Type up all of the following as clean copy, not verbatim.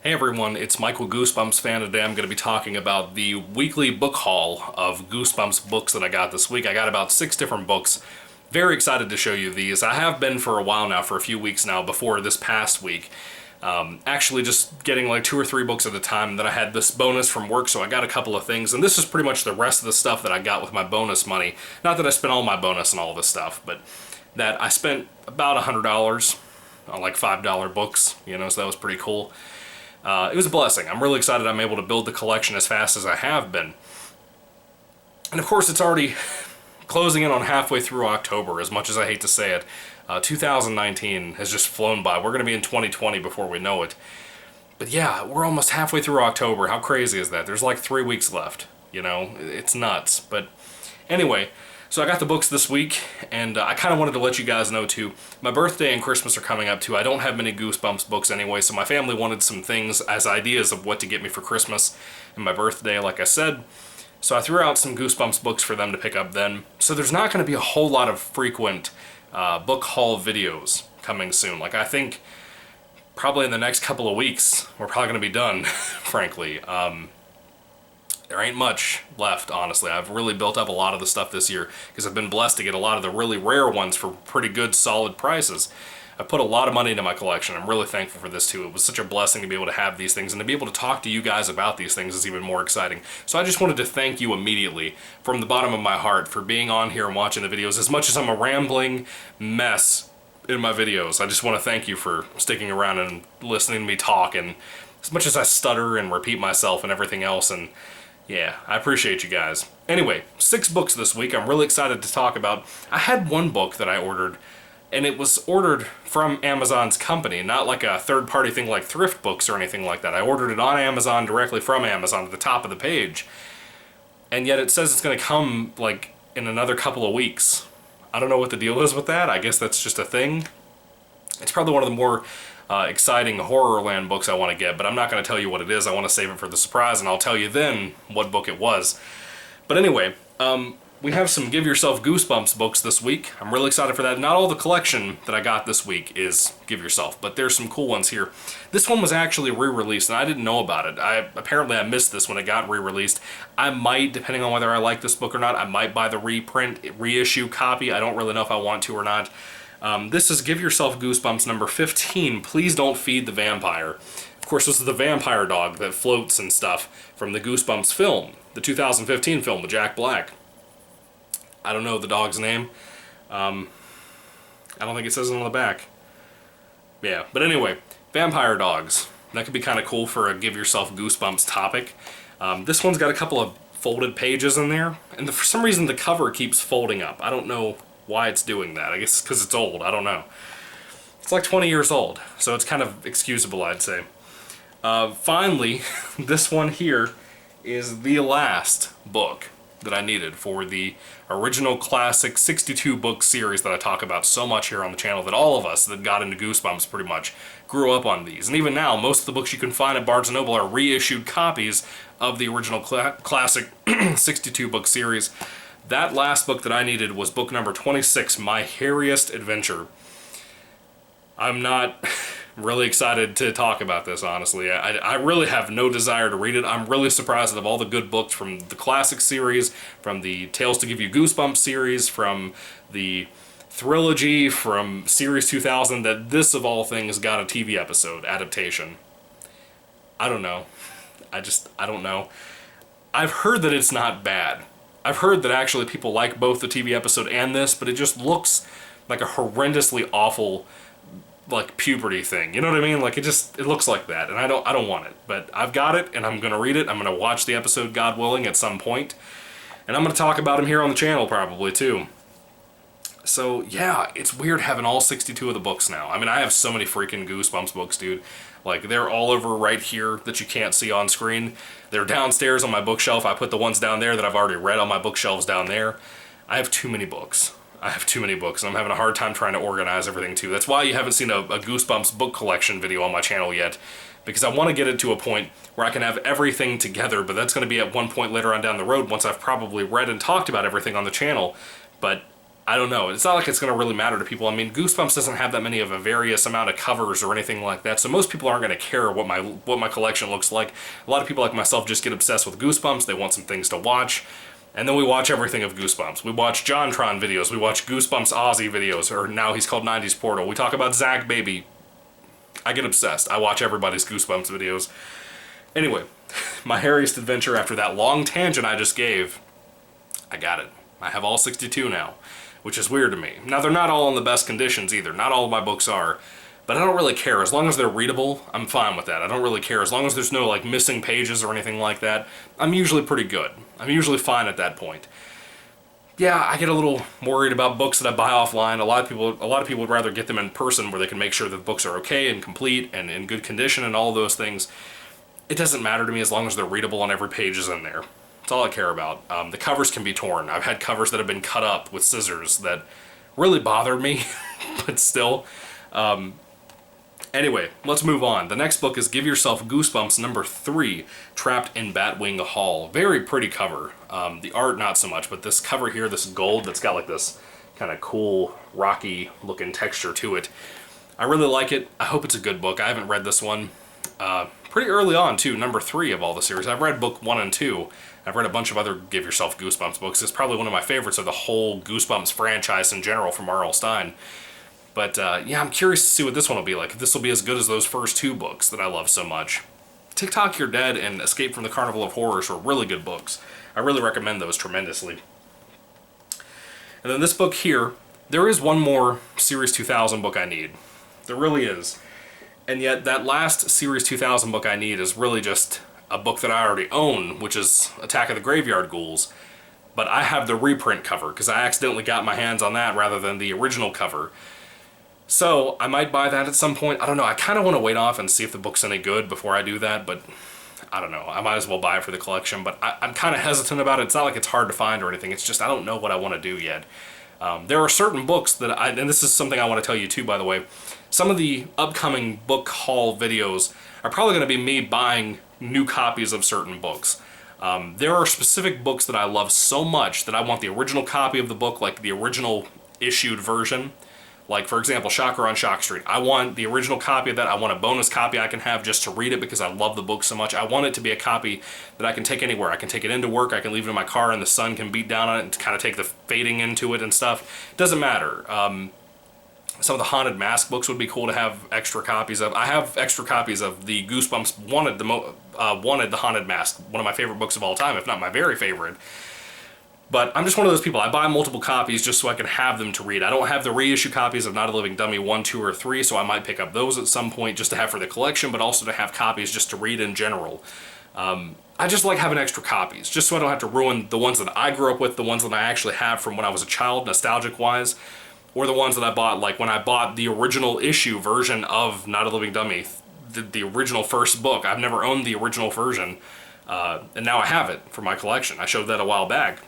Hey everyone, it's Michael GoosebumpsFan. Today I'm going to be talking about the weekly book haul of Goosebumps books that I got this week. I got about 6 different books. Very excited to show you these. I have been for a while now, for a few weeks now, before this past week. Actually just getting like 2 or 3 books at a time. Then I had this bonus from work, so I got a couple of things. And this is pretty much the rest of the stuff that I got with my bonus money. Not that I spent all my bonus and all this stuff, but that I spent about $100 on like $5 books, so that was pretty cool. It was a blessing. I'm really excited I'm able to build the collection as fast as I have been. And of course it's already closing in on halfway through October, as much as I hate to say it. 2019 has just flown by. We're going to be in 2020 before we know it. But yeah, we're almost halfway through October. How crazy is that? There's like 3 weeks left. It's nuts. But anyway, so I got the books this week, and I kind of wanted to let you guys know too. My birthday and Christmas are coming up too. I don't have many Goosebumps books anyway, so my family wanted some things as ideas of what to get me for Christmas and my birthday, like I said. So I threw out some Goosebumps books for them to pick up then. So there's not going to be a whole lot of frequent book haul videos coming soon. Like, I think probably in the next couple of weeks, we're probably going to be done, frankly. There ain't much left, honestly. I've really built up a lot of the stuff this year because I've been blessed to get a lot of the really rare ones for pretty good, solid prices. I put a lot of money into my collection. I'm really thankful for this too. It was such a blessing to be able to have these things, and to be able to talk to you guys about these things is even more exciting. So I just wanted to thank you immediately from the bottom of my heart for being on here and watching the videos. As much as I'm a rambling mess in my videos, I just want to thank you for sticking around and listening to me talk, and as much as I stutter and repeat myself and everything else, and yeah, I appreciate you guys. Anyway, 6 books this week I'm really excited to talk about. I had one book that I ordered, and it was ordered from Amazon's company, not like a third-party thing like Thrift Books or anything like that. I ordered it on Amazon, directly from Amazon, at the top of the page. And yet it says it's going to come, like, in another couple of weeks. I don't know what the deal is with that. I guess that's just a thing. It's probably one of the more exciting Horrorland books I want to get, but I'm not going to tell you what it is. I want to save it for the surprise, and I'll tell you then what book it was. But anyway, we have some Give Yourself Goosebumps books this week. I'm really excited for that. Not all the collection that I got this week is Give Yourself, but there's some cool ones here. This one was actually re-released, and I didn't know about it. Apparently I missed this when it got re-released. I might, depending on whether I like this book or not, I might buy the reissue copy. I don't really know if I want to or not. This is Give Yourself Goosebumps number 15, Please Don't Feed the Vampire. Of course, this is the vampire dog that floats and stuff from the Goosebumps film, the 2015 film with Jack Black. I don't know the dog's name. I don't think it says it on the back. Yeah, but anyway, vampire dogs. That could be kind of cool for a Give Yourself Goosebumps topic. This one's got a couple of folded pages in there, and for some reason the cover keeps folding up. I don't know why it's doing that. I guess because it's old. I don't know. It's like 20 years old, so it's kind of excusable, I'd say. Finally, this one here is the last book that I needed for the original classic 62 book series that I talk about so much here on the channel, that all of us that got into Goosebumps pretty much grew up on these. And even now, most of the books you can find at Barnes & Noble are reissued copies of the original classic 62 book series. That last book that I needed was book number 26, My Hairiest Adventure. I'm not really excited to talk about this, honestly. I really have no desire to read it. I'm really surprised that of all the good books from the classic series, from the Tales to Give You Goosebumps series, from the Trilogy, from Series 2000, that this of all things got a TV episode adaptation. I don't know. I don't know. I've heard that it's not bad. I've heard that actually people like both the TV episode and this, but it just looks like a horrendously awful, like, puberty thing. You know what I mean? Like, it looks like that, and I don't want it. But I've got it, and I'm gonna read it. I'm gonna watch the episode, God willing, at some point, and I'm gonna talk about him here on the channel probably too. So yeah, it's weird having all 62 of the books now. I mean, I have so many freaking Goosebumps books, dude. Like, they're all over right here that you can't see on screen. They're downstairs on my bookshelf. I put the ones down there that I've already read on my bookshelves down there. I have too many books. I have too many books, and I'm having a hard time trying to organize everything too. That's why you haven't seen a Goosebumps book collection video on my channel yet, because I want to get it to a point where I can have everything together, but that's going to be at one point later on down the road once I've probably read and talked about everything on the channel. But I don't know. It's not like it's going to really matter to people. I mean, Goosebumps doesn't have that many of a various amount of covers or anything like that, so most people aren't going to care what my collection looks like. A lot of people like myself just get obsessed with Goosebumps. They want some things to watch, and then we watch everything of Goosebumps. We watch JonTron videos. We watch Goosebumps Ozzy videos, or now he's called 90s Portal. We talk about Zach Baby. I get obsessed. I watch everybody's Goosebumps videos. Anyway, my hairiest adventure after that long tangent I just gave, I got it. I have all 62 now, which is weird to me. Now, they're not all in the best conditions either. Not all of my books are, but I don't really care. As long as they're readable, I'm fine with that. I don't really care. As long as there's no, like, missing pages or anything like that, I'm usually pretty good. I'm usually fine at that point. Yeah, I get a little worried about books that I buy offline. A lot of people would rather get them in person where they can make sure that the books are okay and complete and in good condition and all those things. It doesn't matter to me as long as they're readable and every page is in there. That's all I care about. The covers can be torn. I've had covers that have been cut up with scissors that really bothered me, but still. Anyway, let's move on. The next book is Give Yourself Goosebumps number 3, Trapped in Batwing Hall. Very pretty cover. The art, not so much, but this cover here, this gold that's got like this kind of cool, rocky looking texture to it. I really like it. I hope it's a good book. I haven't read this one. Pretty early on, too, number 3 of all the series. I've read book 1 and 2. I've read a bunch of other Give Yourself Goosebumps books. It's probably one of my favorites of the whole Goosebumps franchise in general from R.L. Stine. But, yeah, I'm curious to see what this one will be like. If this will be as good as those first 2 books that I love so much. TikTok, You're Dead, and Escape from the Carnival of Horrors were really good books. I really recommend those tremendously. And then this book here, there is one more Series 2000 book I need. There really is. And yet, that last Series 2000 book I need is really just a book that I already own, which is Attack of the Graveyard Ghouls. But I have the reprint cover, because I accidentally got my hands on that rather than the original cover. So, I might buy that at some point. I don't know, I kind of want to wait off and see if the book's any good before I do that, but I don't know. I might as well buy it for the collection, but I'm kind of hesitant about it. It's not like it's hard to find or anything. It's just I don't know what I want to do yet. There are certain books that and this is something I want to tell you too, by the way. Some of the upcoming book haul videos are probably going to be me buying new copies of certain books. There are specific books that I love so much that I want the original copy of the book, like the original issued version. Like, for example, Shocker on Shock Street. I want the original copy of that. I want a bonus copy I can have just to read it because I love the book so much. I want it to be a copy that I can take anywhere. I can take it into work, I can leave it in my car, and the sun can beat down on it and kind of take the fading into it and stuff. It doesn't matter. Some of the Haunted Mask books would be cool to have extra copies of. I have extra copies of the Goosebumps Wanted, the Haunted Mask, one of my favorite books of all time, if not my very favorite. But I'm just one of those people. I buy multiple copies just so I can have them to read. I don't have the reissue copies of Not a Living Dummy 1, 2, or 3, so I might pick up those at some point just to have for the collection, but also to have copies just to read in general. I just like having extra copies, just so I don't have to ruin the ones that I grew up with, the ones that I actually have from when I was a child, nostalgic-wise, or the ones that I bought, like when I bought the original issue version of Not a Living Dummy, the original first book. I've never owned the original version, and now I have it for my collection. I showed that a while back.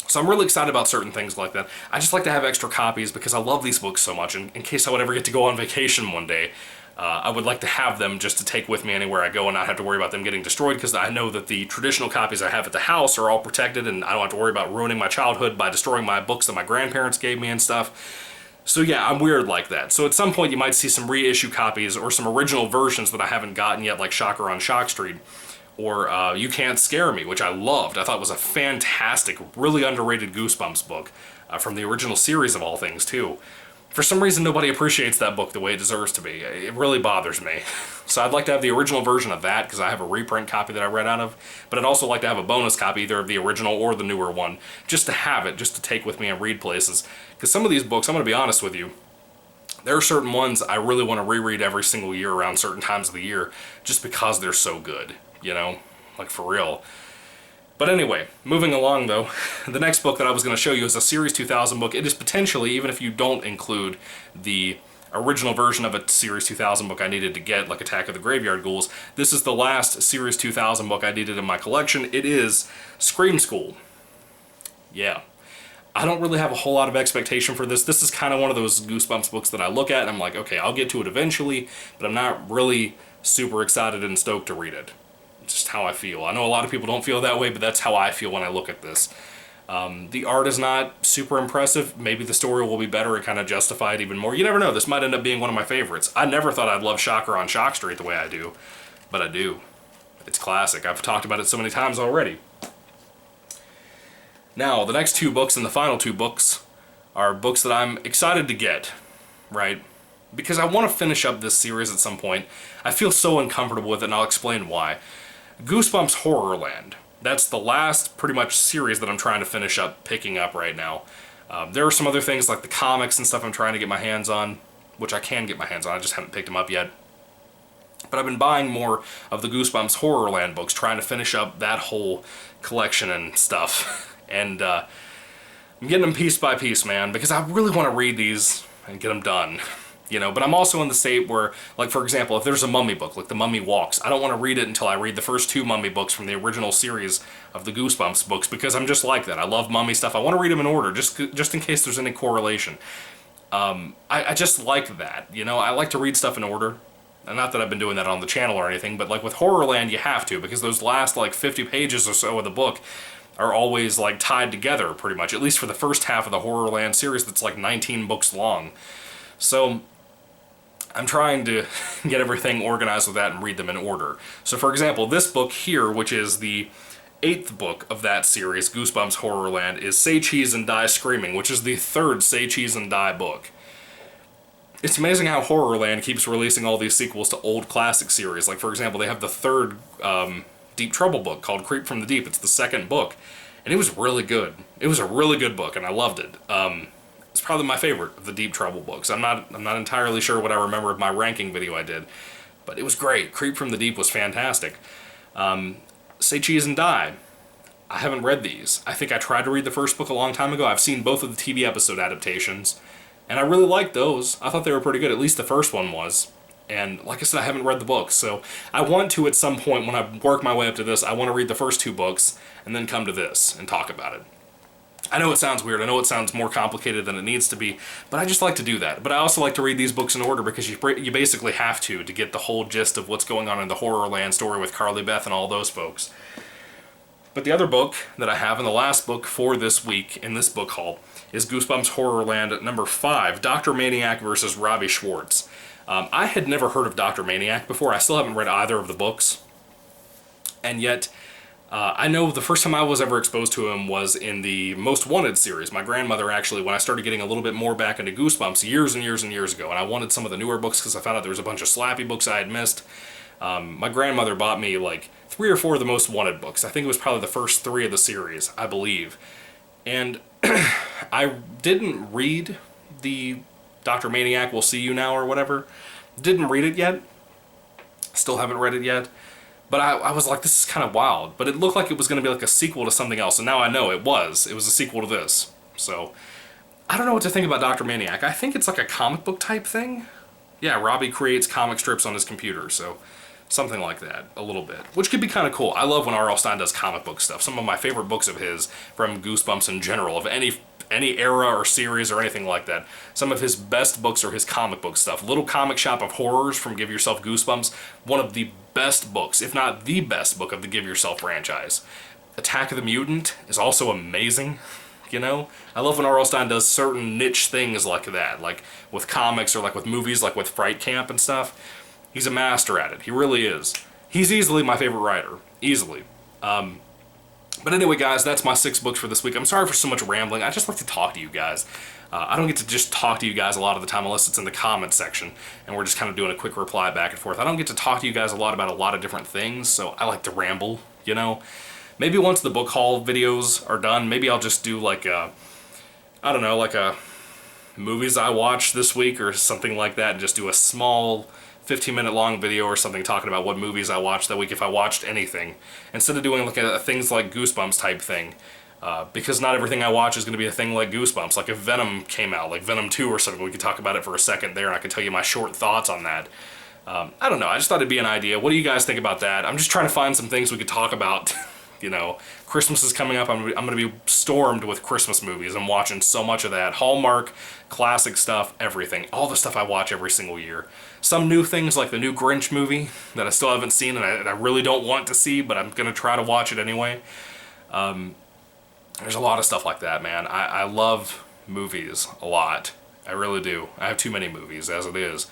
So I'm really excited about certain things like that. I just like to have extra copies because I love these books so much, and in case I would ever get to go on vacation one day, I would like to have them just to take with me anywhere I go and not have to worry about them getting destroyed, because I know that the traditional copies I have at the house are all protected and I don't have to worry about ruining my childhood by destroying my books that my grandparents gave me and stuff. So yeah, I'm weird like that. So at some point you might see some reissue copies or some original versions that I haven't gotten yet, like Shocker on Shock Street. Or You Can't Scare Me, which I loved. I thought was a fantastic, really underrated Goosebumps book from the original series of all things, too. For some reason, nobody appreciates that book the way it deserves to be. It really bothers me. So I'd like to have the original version of that, because I have a reprint copy that I read out of, but I'd also like to have a bonus copy, either of the original or the newer one, just to have it, just to take with me and read places. Because some of these books, I'm going to be honest with you, there are certain ones I really want to reread every single year around certain times of the year, just because they're so good. You know, like for real. But anyway, moving along though, the next book that I was going to show you is a Series 2000 book. It is potentially, even if you don't include the original version of a Series 2000 book I needed to get, like Attack of the Graveyard Ghouls, this is the last Series 2000 book I needed in my collection. It is Scream School. Yeah. I don't really have a whole lot of expectation for this. This is kind of one of those Goosebumps books that I look at and I'm like, okay, I'll get to it eventually, but I'm not really super excited and stoked to read it. Just how I feel. I know a lot of people don't feel that way, but that's how I feel when I look at this. The art is not super impressive. Maybe the story will be better and kind of justify it even more. You never know. This might end up being one of my favorites. I never thought I'd love Shocker on Shock Street the way I do, but I do. It's classic. I've talked about it so many times already. Now, the next two books and the final two books are books that I'm excited to get, right? Because I want to finish up this series at some point. I feel so uncomfortable with it, and I'll explain why. Goosebumps Horrorland. That's the last, pretty much, series that I'm trying to finish up, picking up right now. There are some other things, like the comics and stuff I'm trying to get my hands on, which I can get my hands on, I just haven't picked them up yet. But I've been buying more of the Goosebumps Horrorland books, trying to finish up that whole collection and stuff. And I'm getting them piece by piece, man, because I really want to read these and get them done. You know, but I'm also in the state where, like, for example, if there's a Mummy book, like The Mummy Walks, I don't want to read it until I read the first two Mummy books from the original series of the Goosebumps books, because I'm just like that. I love Mummy stuff. I want to read them in order, just in case there's any correlation. I just like that, you know? I like to read stuff in order. And not that I've been doing that on the channel or anything, but, like, with Horrorland, you have to, because those last, like, 50 pages or so of the book are always, like, tied together, pretty much, at least for the first half of the Horrorland series that's, like, 19 books long. So I'm trying to get everything organized with that and read them in order. So, for example, this book here, which is the 8th book of that series, Goosebumps Horrorland, is Say Cheese and Die Screaming, which is the 3rd Say Cheese and Die book. It's amazing how Horrorland keeps releasing all these sequels to old classic series. Like, for example, they have the 3rd Deep Trouble book called Creep from the Deep. It's the 2nd book, and it was really good. It was a really good book, and I loved it. It's probably my favorite of the Deep Trouble books. I'm not entirely sure what I remember of my ranking video I did, but it was great. Creep from the Deep was fantastic. Say Cheese and Die. I haven't read these. I think I tried to read the first book a long time ago. I've seen both of the TV episode adaptations, and I really liked those. I thought they were pretty good. At least the first one was. And like I said, I haven't read the books, so I want to at some point when I work my way up to this, I want to read the first 2 books and then come to this and talk about it. I know it sounds weird, I know it sounds more complicated than it needs to be, but I just like to do that. But I also like to read these books in order because you basically have to get the whole gist of what's going on in the Horrorland story with Carly Beth and all those folks. But the other book that I have, and the last book for this week in this book haul, is Goosebumps Horrorland number 5, Dr. Maniac vs. Robbie Schwartz. I had never heard of Dr. Maniac before. I still haven't read either of the books. And yet, I know the first time I was ever exposed to him was in the Most Wanted series. My grandmother actually, when I started getting a little bit more back into Goosebumps years and years and years ago, and I wanted some of the newer books because I found out there was a bunch of Slappy books I had missed, my grandmother bought me like 3 or 4 of the Most Wanted books. I think it was probably the first 3 of the series, I believe. And I didn't read the Dr. Maniac Will See You Now or whatever. Didn't read it yet. Still haven't read it yet. But I was like, this is kind of wild. But it looked like it was going to be like a sequel to something else. And now I know it was. It was a sequel to this. So, I don't know what to think about Dr. Maniac. I think it's like a comic book type thing. Yeah, Robbie creates comic strips on his computer. So, something like that. A little bit. Which could be kind of cool. I love when R.L. Stine does comic book stuff. Some of my favorite books of his, from Goosebumps in general, of any era or series or anything like that. Some of his best books are his comic book stuff. Little Comic Shop of Horrors from Give Yourself Goosebumps, one of the best books, if not the best book of the Give Yourself franchise. Attack of the Mutant is also amazing, you know? I love when R.L. Stine does certain niche things like that, like with comics or like with movies, like with Fright Camp and stuff. He's a master at it. He really is. He's easily my favorite writer. Easily. But anyway, guys, that's my 6 books for this week. I'm sorry for so much rambling. I just like to talk to you guys. I don't get to just talk to you guys a lot of the time unless it's in the comment section and we're just kind of doing a quick reply back and forth. I don't get to talk to you guys a lot about a lot of different things, so I like to ramble, you know? Maybe once the book haul videos are done, maybe I'll just do like a, I don't know, like a movies I watched this week or something like that, and just do a small 15-minute long video or something talking about what movies I watched that week if I watched anything, instead of doing like a things like Goosebumps type thing, because not everything I watch is going to be a thing like Goosebumps. Like if Venom came out, like Venom 2 or something, we could talk about it for a second there and I could tell you my short thoughts on that. I don't know, I just thought it'd be an idea. What do you guys think about that? I'm just trying to find some things we could talk about. You know, Christmas is coming up. I'm going to be stormed with Christmas movies. I'm watching so much of that. Hallmark, classic stuff, everything. All the stuff I watch every single year. Some new things like the new Grinch movie that I still haven't seen and I really don't want to see, but I'm going to try to watch it anyway. There's a lot of stuff like that, man. I love movies a lot. I really do. I have too many movies as it is.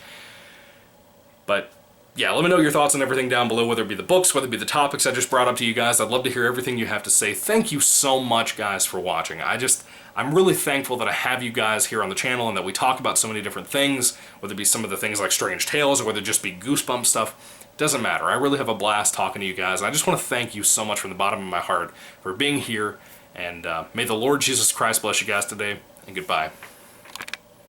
But yeah, let me know your thoughts on everything down below, whether it be the books, whether it be the topics I just brought up to you guys. I'd love to hear everything you have to say. Thank you so much, guys, for watching. I'm really thankful that I have you guys here on the channel and that we talk about so many different things, whether it be some of the things like Strange Tales or whether it just be Goosebumps stuff. Doesn't matter. I really have a blast talking to you guys. I just want to thank you so much from the bottom of my heart for being here, and may the Lord Jesus Christ bless you guys today, and goodbye.